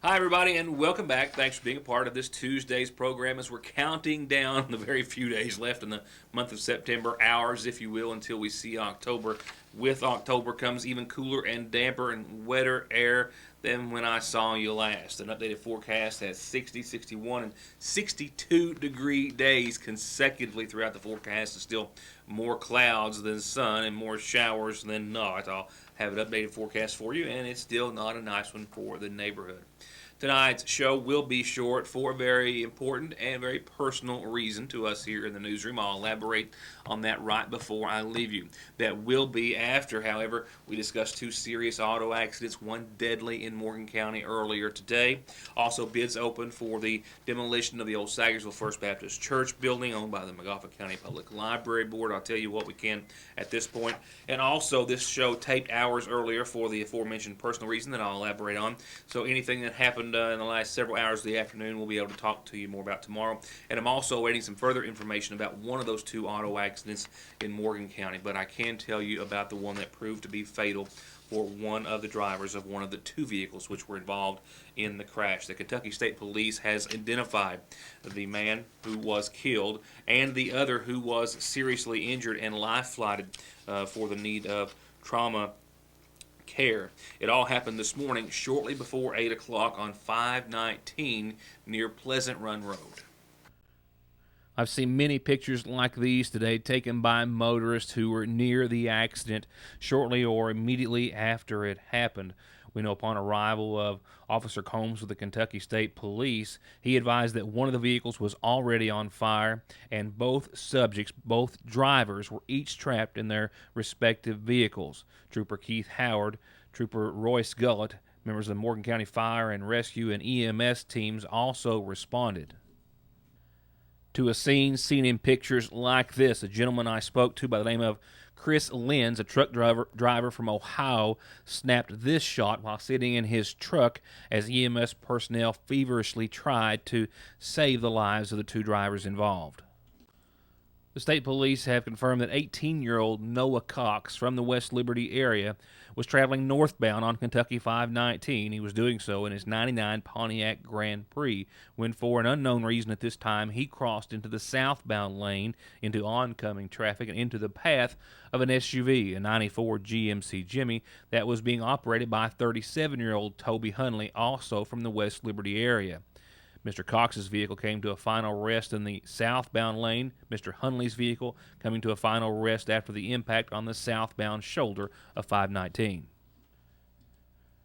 Hi, everybody, and welcome back. Thanks for being a part of this Tuesday's program as we're counting down the very few days left in the month of September, hours, if you will, until we see October. With October comes even cooler and damper and wetter air than when I saw you last. An updated forecast has 60, 61, and 62-degree days consecutively throughout the forecast. There's still more clouds than sun and more showers than not. I'll have an updated forecast for you, and it's still not a nice one for the neighborhood. Tonight's show will be short for a very important and very personal reason to us here in the newsroom. I'll elaborate on that right before I leave you. That will be after, however, we discuss two serious auto accidents, one deadly in Morgan County earlier today. Also, bids open for the demolition of the old Sagersville First Baptist Church building owned by the Montgomery County Public Library Board. I'll tell you what we can at this point. And also, this show taped hours earlier for the aforementioned personal reason that I'll elaborate on. So anything that happened in the last several hours of the afternoon we'll be able to talk to you more about tomorrow. And I'm also awaiting some further information about one of those two auto accidents in Morgan County. But I can tell you about the one that proved to be fatal for one of the drivers of one of the two vehicles which were involved in the crash. The Kentucky State Police has identified the man who was killed and the other who was seriously injured and life-flighted for the need of trauma care. It all happened this morning shortly before 8 o'clock on 519 near Pleasant Run Road. I've seen many pictures like these today taken by motorists who were near the accident shortly or immediately after it happened. We know upon arrival of Officer Combs with the Kentucky State Police, he advised that one of the vehicles was already on fire and both subjects, both drivers, were each trapped in their respective vehicles. Trooper Keith Howard, Trooper Royce Gullett, members of the Morgan County Fire and Rescue and EMS teams also responded to a scene seen in pictures like this. A gentleman I spoke to by the name of Chris Lenz, a truck driver from Ohio, snapped this shot while sitting in his truck as EMS personnel feverishly tried to save the lives of the two drivers involved. The state police have confirmed that 18-year-old Noah Cox from the West Liberty area was traveling northbound on Kentucky 519. He was doing so in his 99 Pontiac Grand Prix when, for an unknown reason at this time, he crossed into the southbound lane into oncoming traffic and into the path of an SUV, a 94 GMC Jimmy, that was being operated by 37-year-old Toby Hunley, also from the West Liberty area. Mr. Cox's vehicle came to a final rest in the southbound lane, Mr. Hunley's vehicle coming to a final rest after the impact on the southbound shoulder of 519.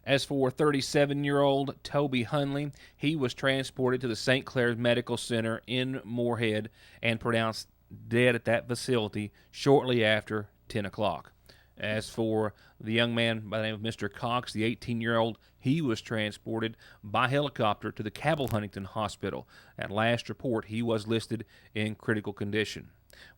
As for 37-year-old Toby Hunley, he was transported to the St. Clair's Medical Center in Moorhead and pronounced dead at that facility shortly after 10 o'clock. As for the young man by the name of Mr. Cox, the 18-year-old, he was transported by helicopter to the Cabell Huntington Hospital. At last report, he was listed in critical condition.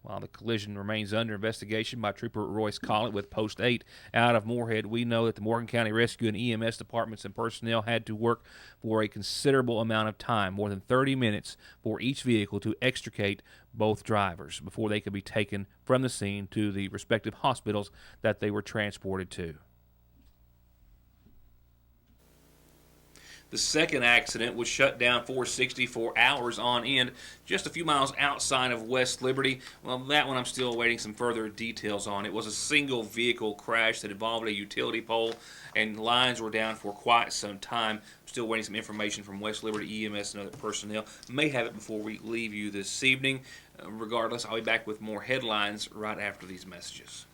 While the collision remains under investigation by Trooper Royce Collett with Post 8 out of Moorhead, we know that the Morgan County Rescue and EMS departments and personnel had to work for a considerable amount of time, more than 30 minutes, for each vehicle to extricate both drivers before they could be taken from the scene to the respective hospitals that they were transported to. The second accident was shut down 460 for hours on end, just a few miles outside of West Liberty. Well, that one I'm still awaiting some further details on. It was a single vehicle crash that involved a utility pole, and lines were down for quite some time. Still waiting some information from West Liberty EMS and other personnel. May have it before we leave you this evening. Regardless, I'll be back with more headlines right after these messages.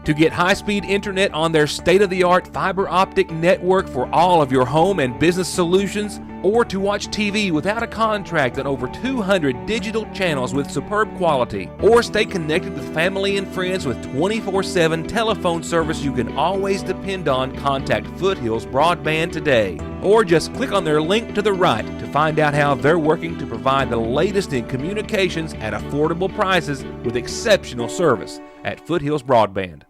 To get high-speed internet on their state-of-the-art fiber optic network for all of your home and business solutions, or to watch TV without a contract on over 200 digital channels with superb quality, or stay connected with family and friends with 24/7 telephone service you can always depend on, contact Foothills Broadband today. Or just click on their link to the right to find out how they're working to provide the latest in communications at affordable prices with exceptional service at Foothills Broadband.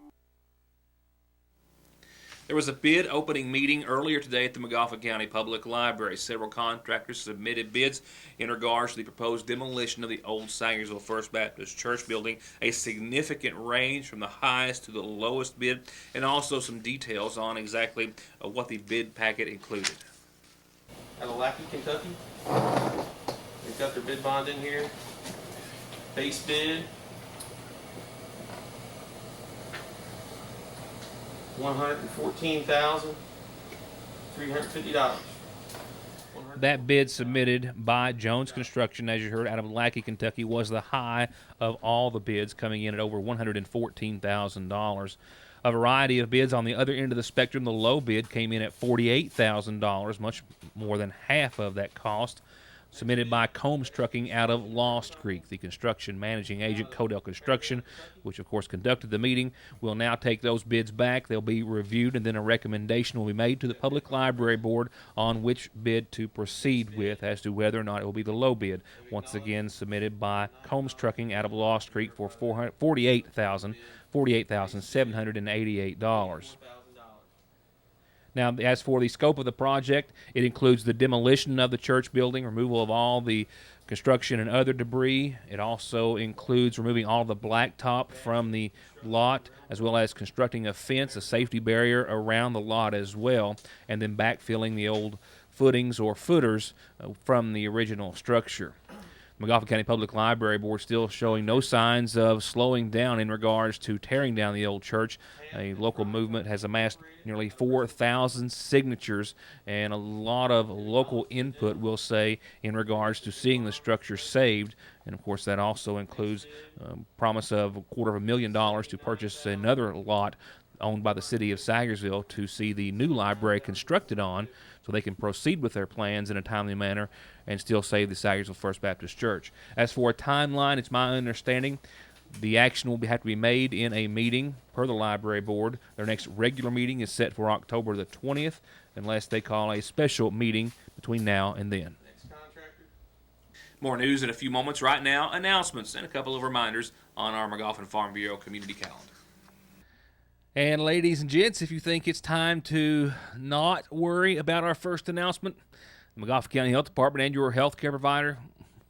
There was a bid opening meeting earlier today at the Magafa County Public Library. Several contractors submitted bids in regards to the proposed demolition of the old Sangersville First Baptist Church building, a significant range from the highest to the lowest bid, and also some details on exactly what the bid packet included. Out of Lackey, Kentucky. They've got their bid bond in here. Base bid. $114,350. That bid submitted by Jones Construction, as you heard, out of Lackey, Kentucky, was the high of all the bids, coming in at over $114,000. A variety of bids on the other end of the spectrum. The low bid came in at $48,000, much more than half of that cost. Submitted by Combs Trucking out of Lost Creek. The construction managing agent, Codell Construction, which of course conducted the meeting, will now take those bids back. They'll be reviewed, and then a recommendation will be made to the Public Library Board on which bid to proceed with as to whether or not it will be the low bid. Once again, submitted by Combs Trucking out of Lost Creek for $48,788. Now, as for the scope of the project, it includes the demolition of the church building, removal of all the construction and other debris. It also includes removing all the blacktop from the lot, as well as constructing a fence, a safety barrier around the lot as well, and then backfilling the old footings or footers from the original structure. Magafa County Public Library Board still showing no signs of slowing down in regards to tearing down the old church. A local movement has amassed nearly 4,000 signatures and a lot of local input, we'll say, in regards to seeing the structure saved. And, of course, that also includes promise of $250,000 to purchase another lot owned by the city of Sangersville to see the new library constructed on, so they can proceed with their plans in a timely manner and still save the Sangersville First Baptist Church. As for a timeline, it's my understanding the action will have to be made in a meeting per the library board. Their next regular meeting is set for October the 20th, unless they call a special meeting between now and then. More news in a few moments. Right now, announcements and a couple of reminders on our Magafa Farm Bureau community calendar. And ladies and gents, if you think it's time to not worry about our first announcement, the Magafa County Health Department and your health care provider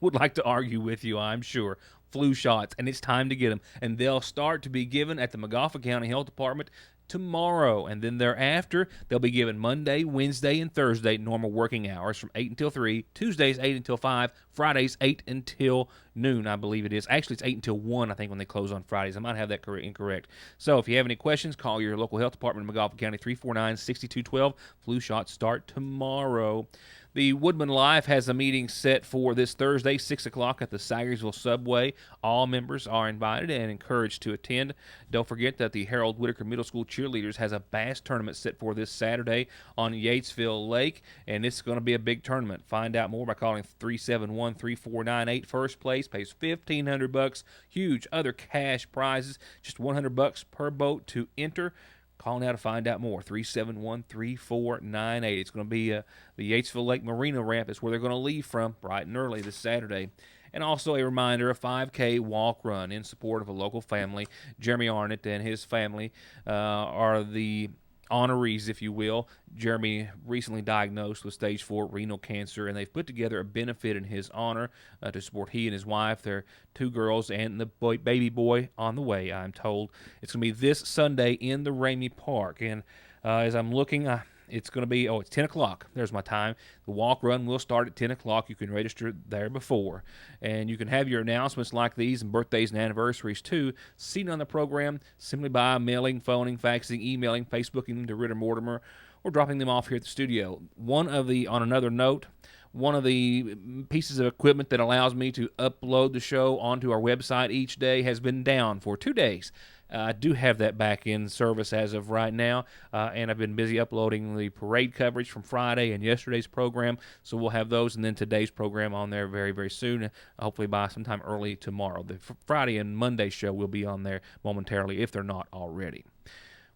would like to argue with you, I'm sure. Flu shots, and it's time to get them. And they'll start to be given at the Magafa County Health Department tomorrow, and then thereafter they'll be given Monday, Wednesday, and Thursday normal working hours from 8 until 3, Tuesdays 8 until 5, Fridays 8 until noon, I believe it is. Actually, it's 8 until 1, I think, when they close on Fridays. I might have that incorrect. So if you have any questions, call your local health department in Magafa County, 349-6212. Flu shots start tomorrow. The Woodman Life has a meeting set for this Thursday, 6 o'clock at the Sangersville Subway. All members are invited and encouraged to attend. Don't forget that the Harold Whitaker Middle School Cheerleaders has a bass tournament set for this Saturday on Yatesville Lake, and it's going to be a big tournament. Find out more by calling 371-3498. First place pays $1,500. Huge other cash prizes, just $100 per boat to enter. Call now to find out more, 371-3498. It's going to be the Yatesville Lake Marina ramp is where they're going to leave from bright and early this Saturday. And also a reminder, a 5K walk run in support of a local family. Jeremy Arnott and his family are the honorees, if you will. Jeremy recently diagnosed with stage 4 renal cancer, and they've put together a benefit in his honor to support he and his wife, their 2 girls, and the baby boy on the way, I'm told. It's going to be this Sunday in the Ramey Park, and as I'm looking, it's going to be, it's 10 o'clock. There's my time. The walk run will start at 10 o'clock. You can register there before. And you can have your announcements like these and birthdays and anniversaries too seen on the program simply by mailing, phoning, faxing, emailing, Facebooking them to Ritt or Mortimer, or dropping them off here at the studio. On another note, one of the pieces of equipment that allows me to upload the show onto our website each day has been down for 2 days. I do have that back in service as of right now, and I've been busy uploading the parade coverage from Friday and yesterday's program, so we'll have those and then today's program on there very, very soon, hopefully by sometime early tomorrow. The Friday and Monday show will be on there momentarily if they're not already.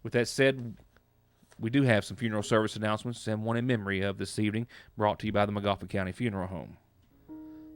With that said, we do have some funeral service announcements and one in memory of this evening, brought to you by the Magafa County Funeral Home.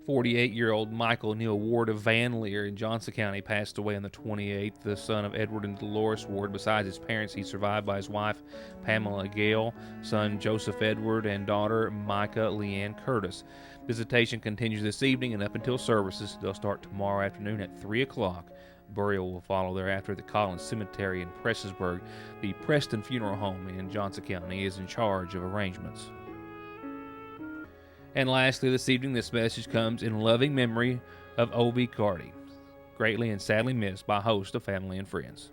48-year-old Michael Neil Ward of Van Leer in Johnson County passed away on the 28th, the son of Edward and Dolores Ward. Besides his parents, he's survived by his wife, Pamela Gale, son Joseph Edward, and daughter Micah Leanne Curtis. Visitation continues this evening and up until services. They'll start tomorrow afternoon at 3 o'clock. Burial will follow thereafter at the Collins Cemetery in Prestonsburg. The Preston Funeral Home in Johnson County is in charge of arrangements. And lastly, this evening, this message comes in loving memory of O.V. Carty, greatly and sadly missed by a host of family and friends.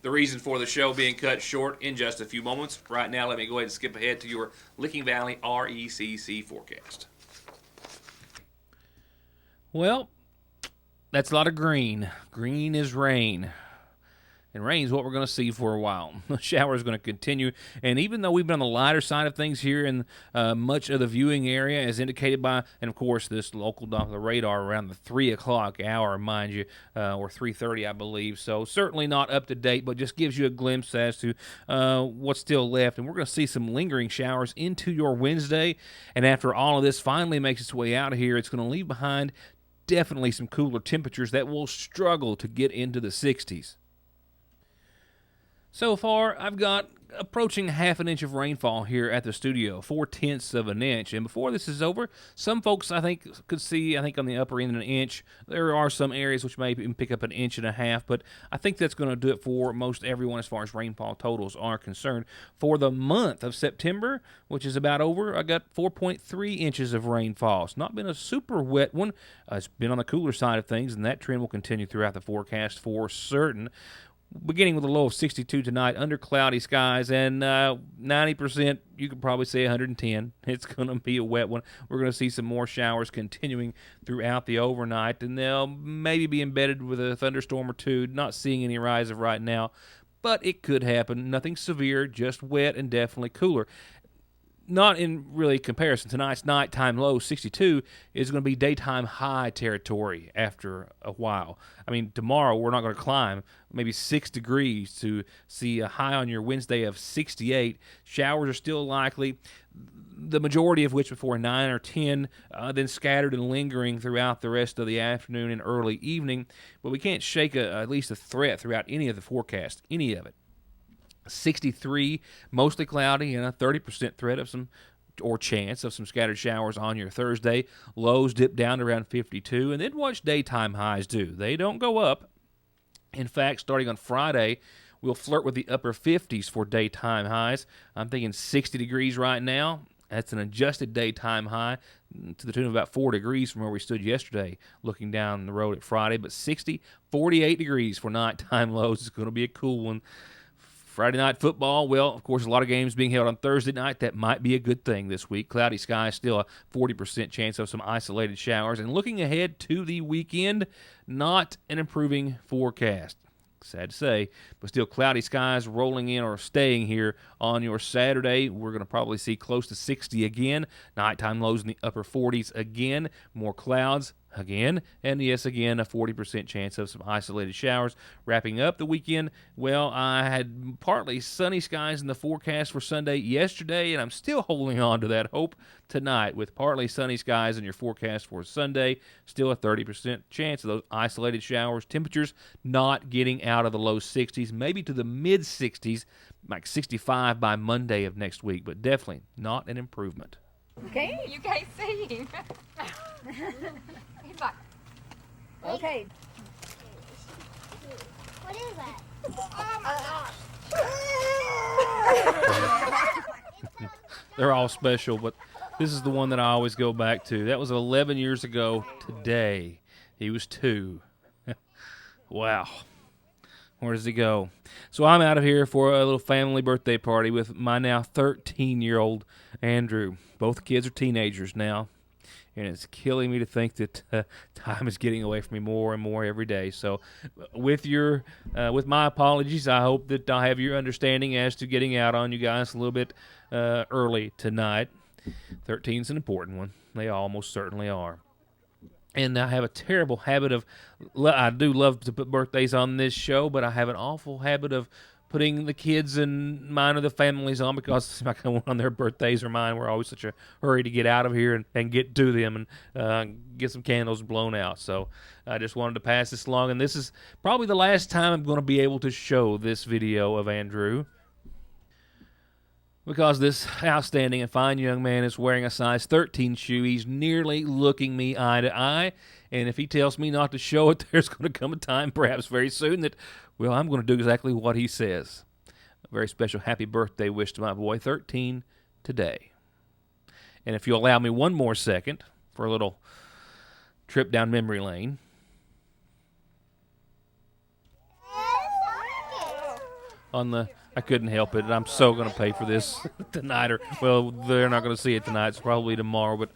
The reason for the show being cut short in just a few moments. Right now, let me go ahead and skip ahead to your Licking Valley RECC forecast. Well, that's a lot of green. Green is rain. And rain is what we're going to see for a while. The shower is going to continue. And even though we've been on the lighter side of things here in much of the viewing area, as indicated by, and of course, this local Doppler radar around the 3 o'clock hour, mind you, or 3:30, I believe. So certainly not up to date, but just gives you a glimpse as to what's still left. And we're going to see some lingering showers into your Wednesday. And after all of this finally makes its way out of here, it's going to leave behind definitely some cooler temperatures that will struggle to get into the 60s. So far, I've got approaching half an inch of rainfall here at the studio, 0.4 of an inch. And before this is over, some folks I think could see, on the upper end an inch. There are some areas which may even pick up 1.5 inches, but I think that's going to do it for most everyone as far as rainfall totals are concerned. For the month of September, which is about over, I got 4.3 inches of rainfall. It's not been a super wet one. It's been on the cooler side of things, and that trend will continue throughout the forecast for certain. Beginning with a low of 62 tonight, under cloudy skies, and 90%, you could probably say 110. It's going to be a wet one. We're going to see some more showers continuing throughout the overnight, and they'll maybe be embedded with a thunderstorm or two. Not seeing any rise of right now, but it could happen. Nothing severe, just wet and definitely cooler. Not in really comparison. Tonight's nighttime low, 62, is going to be daytime high territory after a while. Tomorrow we're not going to climb maybe 6 degrees to see a high on your Wednesday of 68. Showers are still likely, the majority of which before 9 or 10, then scattered and lingering throughout the rest of the afternoon and early evening. But we can't shake at least a threat throughout any of the forecast, any of it. 63, mostly cloudy, and a 30% threat of some or chance of some scattered showers on your Thursday. Lows dip down to around 52, and then watch daytime highs do. They don't go up. In fact, starting on Friday, we'll flirt with the upper 50s for daytime highs. I'm thinking 60 degrees right now. That's an adjusted daytime high to the tune of about 4 degrees from where we stood yesterday looking down the road at Friday. But 60, 48 degrees for nighttime lows is going to be a cool one. Friday night football, well, of course, a lot of games being held on Thursday night. That might be a good thing this week. Cloudy skies, still a 40% chance of some isolated showers. And looking ahead to the weekend, not an improving forecast. Sad to say, but still cloudy skies rolling in or staying here on your Saturday. We're going to probably see close to 60 again. Nighttime lows in the upper 40s again. More clouds again. And yes, again, a 40% chance of some isolated showers. Wrapping up the weekend, well, I had partly sunny skies in the forecast for Sunday yesterday, and I'm still holding on to that hope tonight with partly sunny skies in your forecast for Sunday. Still a 30% chance of those isolated showers. Temperatures not getting out of the low 60s, maybe to the mid 60s, like 65 by Monday of next week, but definitely not an improvement. Okay, you guys see him. He's like, okay. What is that? Oh my gosh. They're all special, but this is the one that I always go back to. That was 11 years ago today. He was 2. Wow. Where does he go? So I'm out of here for a little family birthday party with my now 13-year-old Andrew. Both kids are teenagers now, and it's killing me to think that time is getting away from me more and more every day. So with my apologies, I hope that I have your understanding as to getting out on you guys a little bit early tonight. 13's an important one. They almost certainly are. And I have a terrible habit of, I do love to put birthdays on this show, but I have an awful habit of putting the kids and mine or the families on, because it's like on their birthdays or mine, we're always such a hurry to get out of here and get to them and get some candles blown out. So I just wanted to pass this along, and this is probably the last time I'm going to be able to show this video of Andrew, because this outstanding and fine young man is wearing a size 13 shoe. He's nearly looking me eye to eye, and if he tells me not to show it, there's going to come a time, perhaps very soon, that, well, I'm going to do exactly what he says. A very special happy birthday wish to my boy, 13 today. And if you'll allow me one more second for a little trip down memory lane. I couldn't help it. I'm so going to pay for this tonight, or, well, they're not going to see it tonight. It's probably tomorrow. But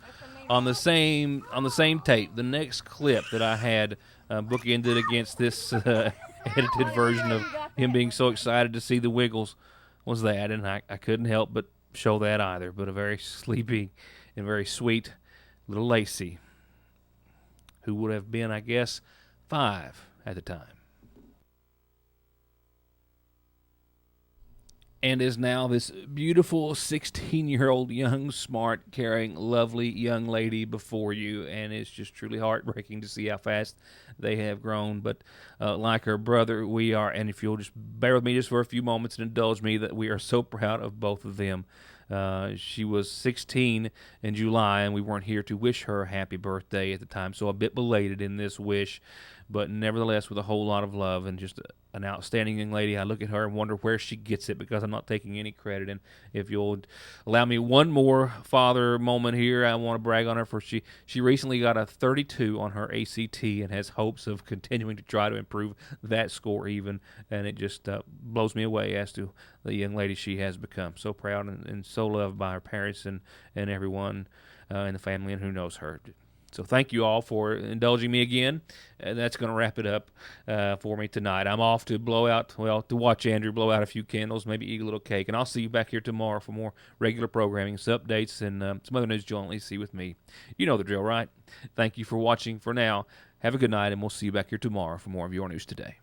on the same tape, the next clip that I had bookended against this edited version of him being so excited to see the Wiggles was that, and I couldn't help but show that either. But a very sleepy and very sweet little Lacey, who would have been, I guess, 5 at the time, and is now this beautiful 16-year-old young, smart, caring, lovely young lady before you, and it's just truly heartbreaking to see how fast they have grown. But like her brother, we are, and if you'll just bear with me just for a few moments and indulge me, that we are so proud of both of them. She was 16 in July, and we weren't here to wish her a happy birthday at the time, so a bit belated in this wish, but nevertheless with a whole lot of love, and just an outstanding young lady. I look at her and wonder where she gets it, because I'm not taking any credit. And if you'll allow me one more father moment here, I want to brag on her, for she recently got a 32 on her ACT and has hopes of continuing to try to improve that score even, and it just blows me away as to the young lady she has become. So proud and so loved by her parents and everyone in the family and who knows her. So thank you all for indulging me again, and that's going to wrap it up for me tonight. I'm off to to watch Andrew blow out a few candles, maybe eat a little cake, and I'll see you back here tomorrow for more regular programming, some updates, and some other news you'll only see with me. You know the drill, right? Thank you for watching for now. Have a good night, and we'll see you back here tomorrow for more of your news today.